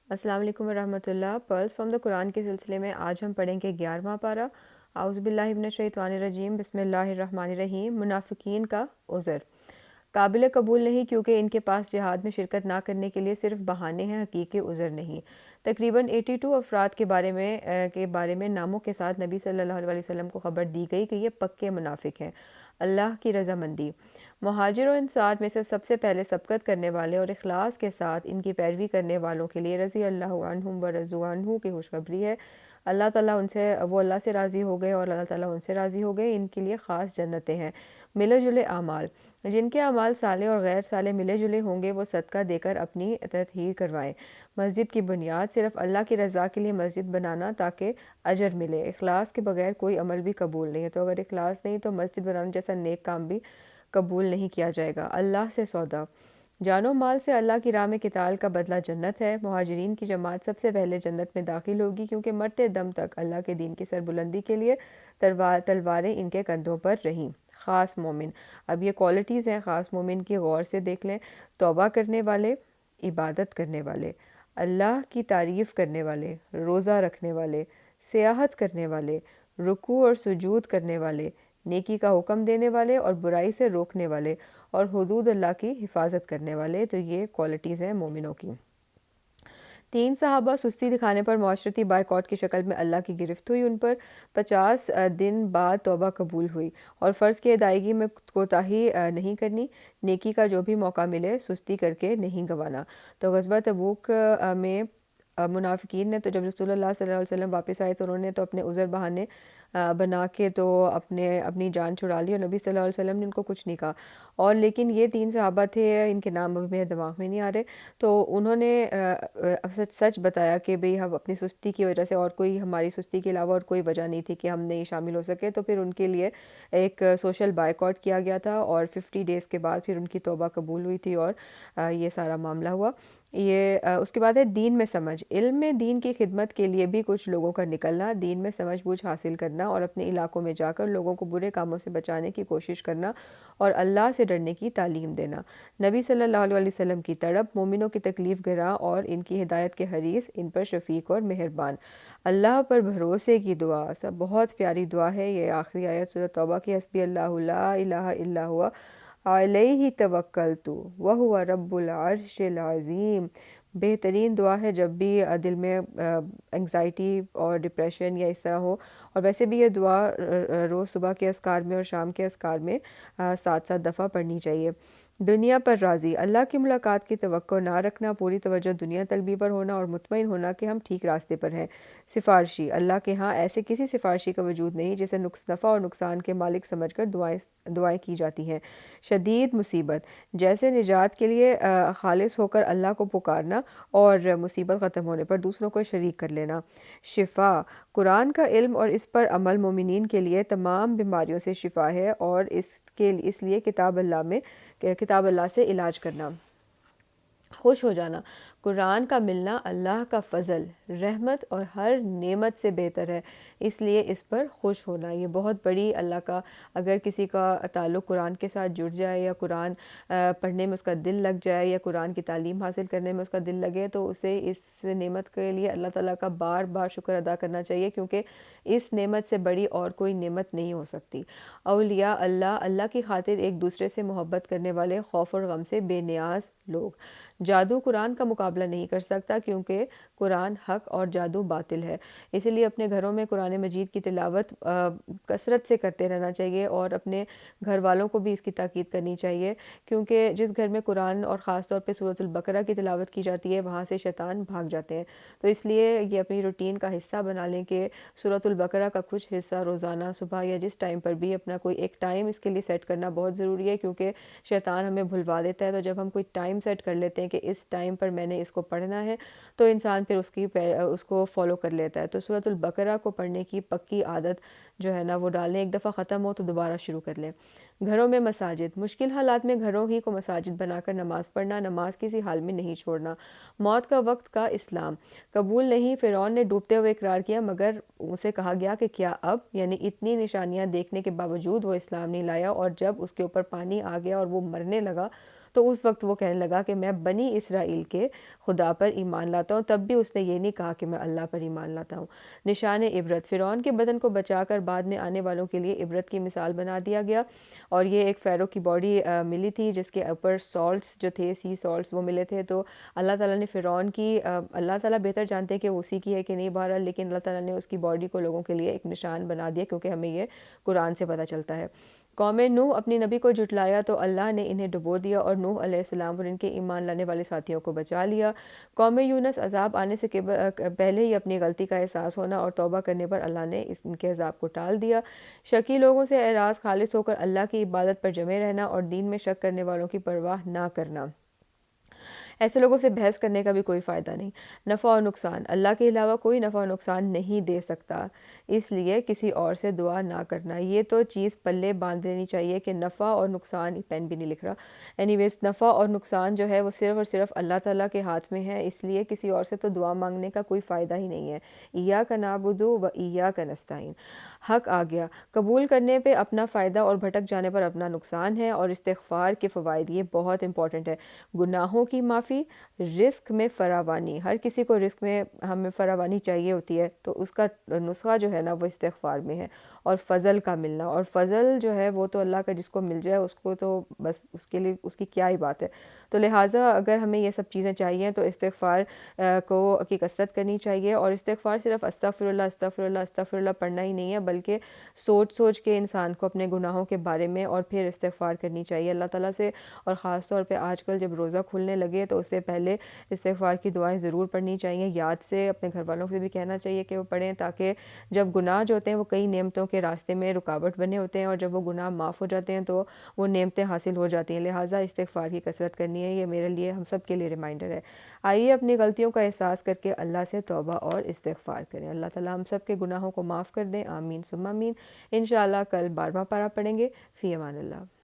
السلام علیکم ورحمۃ اللہ۔ پرلز فرام دا قرآن کے سلسلے میں آج ہم پڑھیں گے 11واں پارہ۔ اعوذ باللہ من الشیطان الرجیم، بسم اللہ الرحمن الرحیم۔ منافقین کا عذر قابل قبول نہیں، کیونکہ ان کے پاس جہاد میں شرکت نہ کرنے کے لیے صرف بہانے ہیں، حقیقی عذر نہیں۔ تقریباً 82 افراد کے بارے میں ناموں کے ساتھ نبی صلی اللہ علیہ وسلم کو خبر دی گئی کہ یہ پکے منافق ہیں۔ اللہ کی رضامندی۔ مہاجر و انصار میں سے سب سے پہلے سبقت کرنے والے اور اخلاص کے ساتھ ان کی پیروی کرنے والوں کے لیے رضی اللہ عنہم و رضوا عنہ کی خوشخبری ہے۔ اللہ تعالیٰ اللہ سے راضی ہو گئے اور اللہ تعالیٰ ان سے راضی ہو گئے۔ ان کے لیے خاص جنتیں ہیں۔ ملے جلے اعمال۔ جن کے اعمال صالح اور غیر صالح ملے جلے ہوں گے وہ صدقہ دے کر اپنی تطہیر کروائیں۔ مسجد کی بنیاد صرف اللہ کی رضا کے لیے مسجد بنانا تاکہ اجر ملے۔ اخلاص کے بغیر کوئی عمل بھی قبول نہیں ہے، تو اگر اخلاص نہیں تو مسجد بنانا جیسا نیک کام بھی قبول نہیں کیا جائے گا۔ اللہ سے سودا۔ جان و مال سے اللہ کی راہ میں قتال کا بدلہ جنت ہے۔ مہاجرین کی جماعت سب سے پہلے جنت میں داخل ہوگی، کیونکہ مرتے دم تک اللہ کے دین کی سربلندی کے لیے تلواریں ان کے کندھوں پر رہیں۔ خاص مومن۔ اب یہ کوالٹیز ہیں خاص مومن کی، غور سے دیکھ لیں۔ توبہ کرنے والے، عبادت کرنے والے، اللہ کی تعریف کرنے والے، روزہ رکھنے والے، سیاحت کرنے والے، رکوع اور سجود کرنے والے، نیکی کا حکم دینے والے اور برائی سے روکنے والے، اور حدود اللہ کی حفاظت کرنے والے۔ تو یہ کوالٹیز ہیں مومنوں کی۔ 3 صحابہ سستی دکھانے پر معاشرتی بائیکاٹ کی شکل میں اللہ کی گرفت ہوئی۔ ان پر 50 دن بعد توبہ قبول ہوئی، اور فرض کی ادائیگی میں کوتاہی نہیں کرنی۔ نیکی کا جو بھی موقع ملے سستی کر کے نہیں گنوانا۔ تو غزوہ تبوک میں منافقین نے تو جب رسول اللہ صلی اللہ علیہ وسلم واپس آئے تو انہوں نے تو اپنے عذر بہانے بنا کے تو اپنی جان چھڑا لی، اور نبی صلی اللہ علیہ وسلم نے ان کو کچھ نہیں کہا۔ اور لیکن یہ 3 صحابہ تھے، ان کے نام ابھی میرے دماغ میں نہیں آ رہے، تو انہوں نے سچ بتایا کہ بھئی ہم اپنی سستی کی وجہ سے، اور کوئی ہماری سستی کے علاوہ اور کوئی وجہ نہیں تھی کہ ہم نہیں شامل ہو سکے، تو پھر ان کے لیے ایک سوشل بائیکاٹ کیا گیا تھا، اور 50 ڈیز کے بعد پھر ان کی توبہ قبول ہوئی تھی، اور یہ سارا معاملہ ہوا۔ اس کے بعد ہے دین میں سمجھ۔ علم میں دین کی خدمت کے لیے بھی کچھ لوگوں کا نکلنا، دین میں سمجھ بوجھ حاصل کرنا، اور اپنے علاقوں میں جا کر لوگوں کو برے کاموں سے بچانے کی کوشش کرنا، اور اللہ سے ڈرنے کی تعلیم دینا۔ نبی صلی اللہ علیہ وسلم کی تڑپ، مومنوں کی تکلیف گرا اور ان کی ہدایت کے حریص، ان پر شفیق اور مہربان۔ اللہ پر بھروسے کی دعا، سب بہت پیاری دعا ہے یہ آخری آیت سورۃ توبہ کی، حسبی اللہ لا الہ الا ہوا علیہ توکلت وہو رب العرش العظیم۔ بہترین دعا ہے جب بھی دل میں انگزائٹی اور ڈپریشن یا اس طرح ہو، اور ویسے بھی یہ دعا روز صبح کے اذکار میں اور شام کے اذکار میں 7 دفعہ پڑھنی چاہیے۔ دنیا پر راضی، اللہ کی ملاقات کی توقع نہ رکھنا، پوری توجہ دنیا طلبی پر ہونا اور مطمئن ہونا کہ ہم ٹھیک راستے پر ہیں۔ سفارشی، اللہ کے ہاں ایسے کسی سفارشی کا وجود نہیں جسے نفع اور نقصان کے مالک سمجھ کر دعائیں کی جاتی ہیں۔ شدید مصیبت، جیسے نجات کے لیے خالص ہو کر اللہ کو پکارنا، اور مصیبت ختم ہونے پر دوسروں کو شریک کر لینا۔ شفا، قرآن کا علم اور اس پر عمل مومنین کے لیے تمام بیماریوں سے شفا ہے، اور اس لیے کتاب اللہ سے علاج کرنا۔ خوش ہو جانا، قرآن کا ملنا اللہ کا فضل، رحمت اور ہر نعمت سے بہتر ہے، اس لیے اس پر خوش ہونا۔ یہ بہت بڑی اللہ کا، اگر کسی کا تعلق قرآن کے ساتھ جڑ جائے، یا قرآن پڑھنے میں اس کا دل لگ جائے، یا قرآن کی تعلیم حاصل کرنے میں اس کا دل لگے، تو اسے اس نعمت کے لیے اللہ تعالیٰ کا بار بار شکر ادا کرنا چاہیے، کیونکہ اس نعمت سے بڑی اور کوئی نعمت نہیں ہو سکتی۔ اولیاء اللہ کی خاطر ایک دوسرے سے محبت کرنے والے، خوف اور غم سے بے نیاز لوگ۔ جادو قرآن کا مقابلہ نہیں کر سکتا، کیونکہ قرآن حق اور جادو باطل ہے، اسی لیے اپنے گھروں میں قرآن مجید کی تلاوت کثرت سے کرتے رہنا چاہیے، اور اپنے گھر والوں کو بھی اس کی تاکید کرنی چاہیے، کیونکہ جس گھر میں قرآن اور خاص طور پہ سورۃ البقرہ کی تلاوت کی جاتی ہے وہاں سے شیطان بھاگ جاتے ہیں۔ تو اس لیے یہ اپنی روٹین کا حصہ بنا لیں کہ سورۃ البقرہ کا کچھ حصہ روزانہ صبح یا جس ٹائم پر بھی اپنا کوئی ایک ٹائم اس کے لیے سیٹ کرنا بہت ضروری ہے، کیونکہ شیطان ہمیں بھلوا دیتا ہے۔ تو جب ہم کوئی ٹائم سیٹ کر لیتے ہیں کہ اس ٹائم پر میں نے اس کو پڑھنا ہے، تو انسان پھر اس کو فالو کر لیتا ہے۔ تو سورۃ البقرہ کو پڑھنے کی پکی عادت جو ہے نا وہ ڈالیں، ایک دفعہ ختم ہو تو دوبارہ شروع کر لیں۔ گھروں میں مساجد، مشکل حالات میں گھروں ہی کو مساجد بنا کر نماز پڑھنا، نماز کسی حال میں نہیں چھوڑنا۔ موت کا وقت کا اسلام قبول نہیں، فرعون نے ڈوبتے ہوئے اقرار کیا، مگر اسے کہا گیا کہ کیا اب، یعنی اتنی نشانیاں دیکھنے کے باوجود وہ اسلام نہیں لایا، اور جب اس کے اوپر پانی آ گیا اور وہ مرنے لگا تو اس وقت وہ کہنے لگا کہ میں بنی اسرائیل کے خدا پر ایمان لاتا ہوں، تب بھی اس نے یہ نہیں کہا کہ میں اللہ پر ایمان لاتا ہوں۔ نشان عبرت، فرعون کے بدن کو بچا کر بعد میں آنے والوں کے لیے عبرت کی مثال بنا دیا گیا، اور یہ ایک فیرو کی باڈی ملی تھی جس کے اوپر سالٹس جو تھے، سی سالٹس وہ ملے تھے، تو اللہ تعالیٰ نے فرعون کی اللہ تعالیٰ بہتر جانتے ہیں کہ وہ اسی کی ہے کہ نہیں بہرحال، لیکن اللہ تعالیٰ نے اس کی باڈی کو لوگوں کے لیے ایک نشان بنا دیا، کیونکہ ہمیں یہ قرآن سے پتہ چلتا ہے۔ قوم نوح اپنی نبی کو جھٹلایا تو اللہ نے انہیں ڈبو دیا اور نوح علیہ السلام اور ان کے ایمان لانے والے ساتھیوں کو بچا لیا۔ قوم یونس، عذاب آنے سے پہلے ہی اپنی غلطی کا احساس ہونا اور توبہ کرنے پر اللہ نے ان کے عذاب کو ٹال دیا۔ شکی لوگوں سے اعراض، خالص ہو کر اللہ کی عبادت پر جمے رہنا اور دین میں شک کرنے والوں کی پرواہ نہ کرنا۔ ایسے لوگوں سے بحث کرنے کا بھی کوئی فائدہ نہیں۔ نفع اور نقصان، اللہ کے علاوہ کوئی نفع اور نقصان نہیں دے سکتا، اس لیے کسی اور سے دعا نہ کرنا۔ یہ تو چیز پلے باندھ لینی چاہیے کہ نفع اور نقصان، پین بھی نہیں لکھ رہا، نفع اور نقصان جو ہے وہ صرف اور صرف اللہ تعالیٰ کے ہاتھ میں ہے، اس لیے کسی اور سے تو دعا مانگنے کا کوئی فائدہ ہی نہیں ہے۔ ایاک نعبد و ایاک نستعین۔ حق آ گیا، قبول کرنے پہ اپنا فائدہ اور بھٹک جانے پر اپنا نقصان ہے، اور استغفار کے فوائد، یہ بہت امپورٹنٹ ہے۔ گناہوں کی معافی، رزق میں فراوانی، ہر کسی کو رزق میں ہمیں فراوانی چاہیے ہوتی ہے، تو اس کا نسخہ جو ہے نا وہ استغفار میں ہے، اور فضل کا ملنا، اور فضل جو ہے وہ تو اللہ کا جس کو مل جائے اس کو تو بس اس کے لیے اس کی کیا ہی بات ہے۔ تو لہٰذا اگر ہمیں یہ سب چیزیں چاہیے تو استغفار کی کثرت کرنی چاہیے، اور استغفار صرف استغفر اللہ استغفر اللہ استغفر اللہ پڑھنا ہی نہیں ہے، بلکہ سوچ سوچ کے انسان کو اپنے گناہوں کے بارے میں اور پھر استغفار کرنی چاہیے اللہ تعالیٰ سے، اور خاص طور پہ آج کل جب روزہ کھلنے لگے تو اس سے پہلے استغفار کی دعائیں ضرور پڑھنی چاہیے، یاد سے اپنے گھر والوں سے بھی کہنا چاہیے کہ وہ پڑھیں، تاکہ جب گناہ جو ہوتے ہیں وہ کئی نعمتوں کے راستے میں رکاوٹ بنے ہوتے ہیں، اور جب وہ گناہ معاف ہو جاتے ہیں تو وہ نعمتیں حاصل ہو جاتی ہیں۔ لہٰذا استغفار کی کثرت کرنی ہے، یہ میرے لیے ہم سب کے لیے ریمائنڈر ہے۔ آئیے اپنی غلطیوں کا احساس کر کے اللہ سے توبہ اور استغفار کریں، اللہ تعالیٰ ہم سب کے گناہوں کو معاف کر دیں، آمین ثم آمین۔ انشاءاللہ کل 12واں پارہ پڑھیں گے۔ فی امان اللہ۔